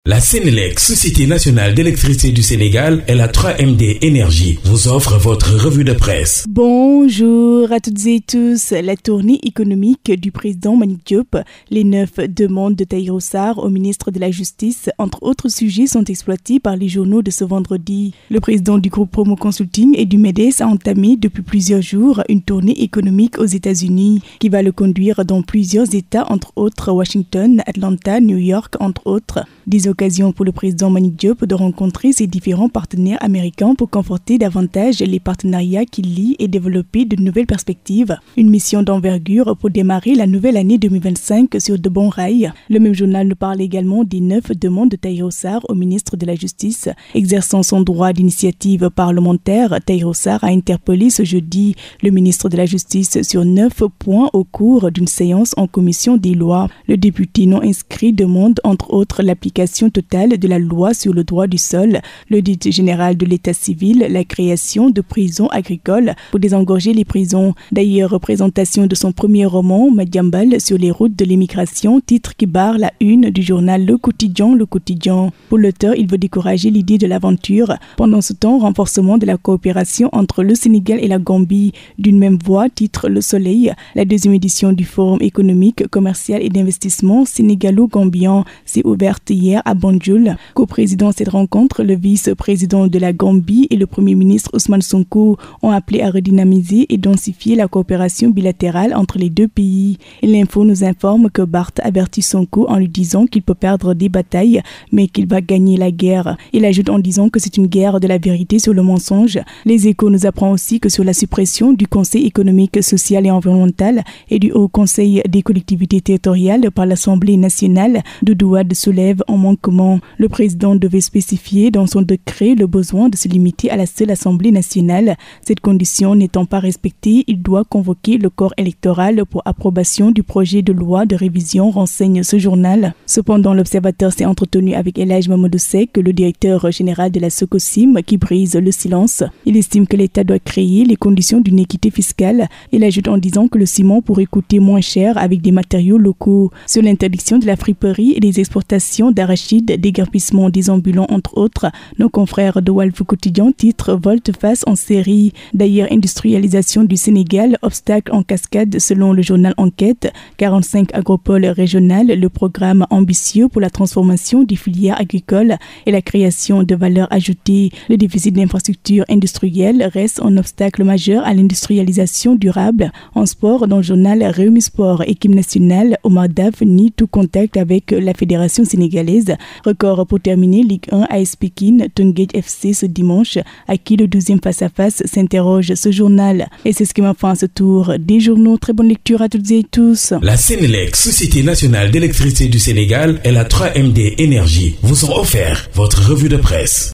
La Sénélec, Société nationale d'électricité du Sénégal, et la 3MD Énergie vous offrent votre revue de presse. Bonjour à toutes et tous. La tournée économique du président Mbagnick Diop, les 9 demandes de Tahirou Sarr au ministre de la Justice, entre autres sujets, sont exploités par les journaux de ce vendredi. Le président du groupe Promo Consulting et du MEDES a entamé depuis plusieurs jours une tournée économique aux États-Unis qui va le conduire dans plusieurs États, entre autres Washington, Atlanta, New York, entre autres. Des occasions pour le président Mbagnick Diop de rencontrer ses différents partenaires américains pour conforter davantage les partenariats qui lient et développer de nouvelles perspectives. Une mission d'envergure pour démarrer la nouvelle année 2025 sur de bons rails. Le même journal nous parle également des 9 demandes de Tahirou Sarr au ministre de la Justice. Exerçant son droit d'initiative parlementaire, Tahirou Sarr a interpellé ce jeudi le ministre de la Justice sur 9 points au cours d'une séance en commission des lois. Le député non inscrit demande entre autres l'application totale de la loi sur le droit du sol, l'audit général de l'état civil, la création de prisons agricoles pour désengorger les prisons. D'ailleurs, représentation de son premier roman, Madiambal sur les routes de l'immigration, titre qui barre la une du journal Le Quotidien. Pour l'auteur, il veut décourager l'idée de l'aventure. Pendant ce temps, renforcement de la coopération entre le Sénégal et la Gambie. D'une même voix, titre Le Soleil, la deuxième édition du Forum économique, commercial et d'investissement sénégalo-gambien s'est ouverte hier à Banjul. Co-président cette rencontre, le vice-président de la Gambie et le premier ministre Ousmane Sonko ont appelé à redynamiser et densifier la coopération bilatérale entre les deux pays. Et l'info nous informe que Barth avertit Sonko en lui disant qu'il peut perdre des batailles, mais qu'il va gagner la guerre. Il ajoute en disant que c'est une guerre de la vérité sur le mensonge. Les Échos nous apprend aussi que sur la suppression du Conseil économique, social et environnemental et du Haut Conseil des collectivités territoriales par l'Assemblée nationale, Doudou Wade soulève en manquement. Le président devait spécifier dans son décret le besoin de se limiter à la seule Assemblée nationale. Cette condition n'étant pas respectée, il doit convoquer le corps électoral pour approbation du projet de loi de révision, renseigne ce journal. Cependant, l'observateur s'est entretenu avec El Hadj Mamadou Seck, le directeur général de la Socosim, qui brise le silence. Il estime que l'État doit créer les conditions d'une équité fiscale. Il ajoute en disant que le ciment pourrait coûter moins cher avec des matériaux locaux. Sur l'interdiction de la friperie et des exportations d'arachide, déguerpissement des ambulants entre autres, nos confrères de Walf Quotidien titre volte-face en série. D'ailleurs, industrialisation du Sénégal, obstacle en cascade selon le journal Enquête, 45 agropoles régionales, le programme ambitieux pour la transformation des filières agricoles et la création de valeur ajoutée. Le déficit d'infrastructures industrielles reste un obstacle majeur à l'industrialisation durable. En sport, dans le journal Rewmi Sport, équipe nationale, Omar Daf nie tout contact avec la fédération sénégalaise. Record pour terminer, Ligue 1, AS Pékin, Teungueth FC ce dimanche, à qui le 12e face-à-face s'interroge ce journal. Et c'est ce qui m'a fait ce tour des journaux. Très bonne lecture à toutes et tous. La Sénélec, Société nationale d'électricité du Sénégal, et la 3MD Énergie vous ont offert votre revue de presse.